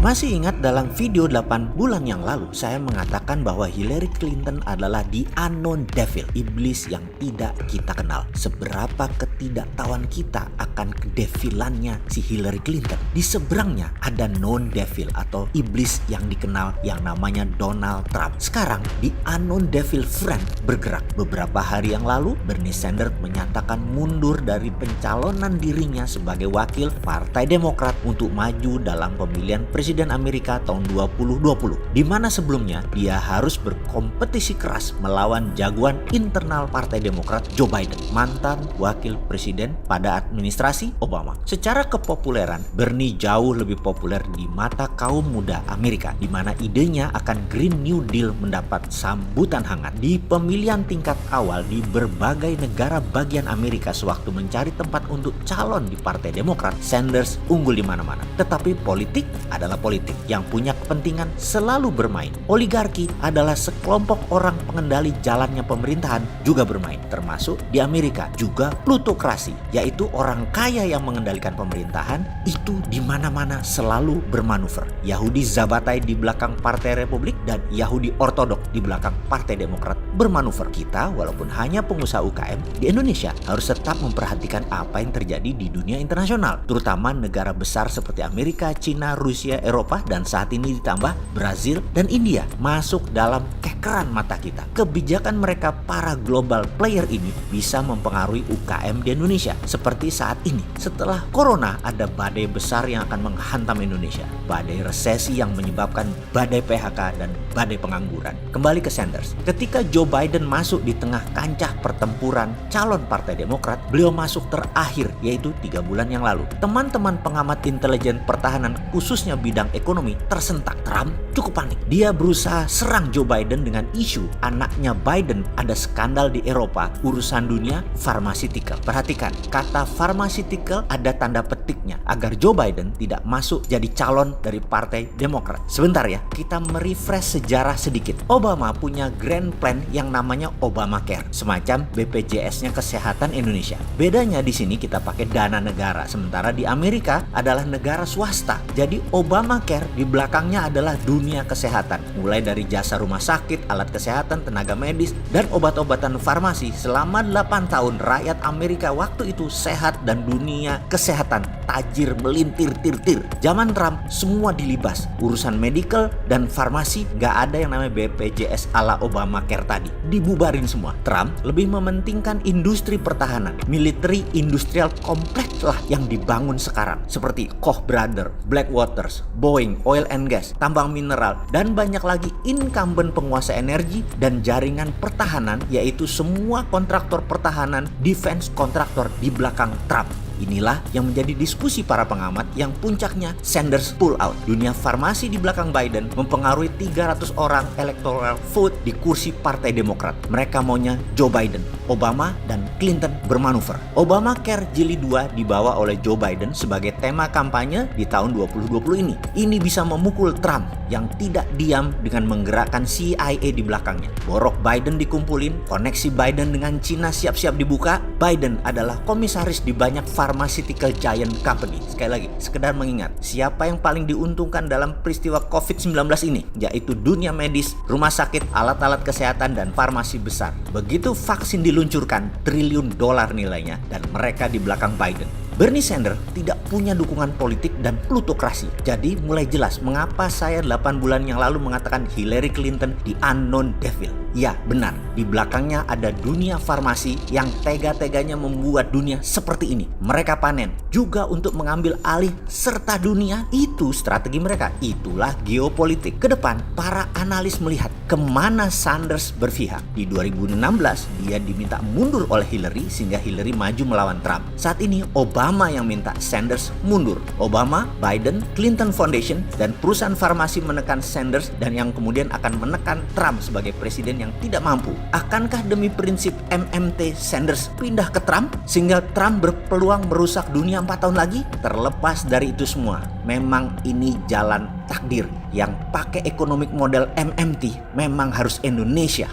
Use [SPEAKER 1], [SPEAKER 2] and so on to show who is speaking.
[SPEAKER 1] Masih ingat dalam video 8 bulan yang lalu saya mengatakan bahwa Hillary Clinton adalah the unknown devil, iblis yang tidak kita kenal. Seberapa ketidaktahuan kita akan kedevilannya si Hillary Clinton. Di seberangnya ada known devil atau iblis yang dikenal yang namanya Donald Trump. Sekarang the unknown devil friend bergerak. Beberapa hari yang lalu Bernie Sanders menyatakan mundur dari pencalonan dirinya sebagai wakil Partai Demokrat untuk maju dalam pemilihan Presiden Amerika tahun 2020, di mana sebelumnya dia harus berkompetisi keras melawan jagoan internal Partai Demokrat Joe Biden, mantan wakil presiden pada administrasi Obama. Secara kepopuleran, Bernie jauh lebih populer di mata kaum muda Amerika, di mana idenya akan Green New Deal mendapat sambutan hangat. Di pemilihan tingkat awal di berbagai negara bagian Amerika sewaktu mencari tempat untuk calon di Partai Demokrat, Sanders unggul di mana-mana. Tetapi politik adalah politik yang punya kepentingan selalu bermain. Oligarki adalah sekelompok orang pengendali jalannya pemerintahan juga bermain, termasuk di Amerika juga plutokrasi, yaitu orang kaya yang mengendalikan pemerintahan itu di mana-mana selalu bermanuver. Yahudi Zabatai di belakang Partai Republik dan Yahudi Ortodok di belakang Partai Demokrat bermanuver. Kita walaupun hanya pengusaha UKM di Indonesia harus tetap memperhatikan apa yang terjadi di dunia internasional, terutama negara besar seperti Amerika, China, Rusia, Eropa, dan saat ini ditambah Brazil dan India masuk dalam kekeran mata kita. Kebijakan mereka para global player ini bisa mempengaruhi UKM di Indonesia. Seperti saat ini, setelah corona ada badai besar yang akan menghantam Indonesia. Badai resesi yang menyebabkan badai PHK dan badai pengangguran. Kembali ke Sanders. Ketika Joe Biden masuk di tengah kancah pertempuran calon Partai Demokrat, beliau masuk terakhir, yaitu 3 bulan yang lalu. Teman-teman pengamat intelijen pertahanan khususnya bidang ekonomi tersentak. Trump cukup panik. Dia berusaha serang Joe Biden dengan isu anaknya Biden ada skandal di Eropa urusan dunia pharmaceutical. Perhatikan, kata pharmaceutical ada tanda petiknya agar Joe Biden tidak masuk jadi calon dari Partai Demokrat. Sebentar ya, kita merefresh sejarah sedikit. Obama punya grand plan yang namanya Obamacare, semacam BPJS-nya kesehatan Indonesia. Bedanya di sini kita pakai dana negara, sementara di Amerika adalah negara swasta. Jadi Obamacare di belakangnya adalah dunia kesehatan, mulai dari jasa rumah sakit, alat kesehatan, tenaga medis, dan obat-obatan farmasi. Selama 8 tahun rakyat Amerika waktu itu sehat dan dunia kesehatan tajir melintir-tir-tir. Zaman Trump semua dilibas, urusan medical dan farmasi gak ada yang namanya BPJS ala Obamacare tadi, dibubarin semua. Trump lebih mementingkan industri pertahanan, military industrial kompleks lah yang dibangun sekarang, seperti Koch Brothers, Blackwater, Boeing, oil and gas, tambang mineral, dan banyak lagi incumbent penguasa energi dan jaringan pertahanan, yaitu semua kontraktor pertahanan, defense kontraktor di belakang Trump. Inilah yang menjadi diskusi para pengamat yang puncaknya Sanders pull out. Dunia farmasi di belakang Biden mempengaruhi 300 orang electoral vote di kursi Partai Demokrat. Mereka maunya Joe Biden. Obama dan Clinton bermanuver. Obamacare Jilid 2 dibawa oleh Joe Biden sebagai tema kampanye di tahun 2020 ini. Ini bisa memukul Trump yang tidak diam dengan menggerakkan CIA di belakangnya. Borok Biden dikumpulin, koneksi Biden dengan Cina siap-siap dibuka. Biden adalah komisaris di banyak pharmaceutical giant company. Sekali lagi, sekedar mengingat, siapa yang paling diuntungkan dalam peristiwa COVID-19 ini? Yaitu dunia medis, rumah sakit, alat-alat kesehatan, dan farmasi besar. Begitu vaksin diluncurkan, triliun dolar nilainya, dan mereka di belakang Biden. Bernie Sanders tidak punya dukungan politik dan plutokrasi. Jadi mulai jelas mengapa saya 8 bulan yang lalu mengatakan Hillary Clinton the unknown devil. Ya benar, di belakangnya ada dunia farmasi yang tega-teganya membuat dunia seperti ini. Mereka panen juga untuk mengambil alih serta dunia. Itu strategi mereka. Itulah geopolitik. Kedepan para analis melihat kemana Sanders berpihak. Di 2016 dia diminta mundur oleh Hillary sehingga Hillary maju melawan Trump. Saat ini Obama yang minta Sanders mundur. Obama, Biden, Clinton Foundation, dan perusahaan farmasi menekan Sanders dan yang kemudian akan menekan Trump sebagai presiden yang tidak mampu. Akankah demi prinsip MMT Sanders pindah ke Trump sehingga Trump berpeluang merusak dunia 4 tahun lagi? Terlepas dari itu semua, memang ini jalan takdir. Yang pakai economic model MMT memang harus Indonesia.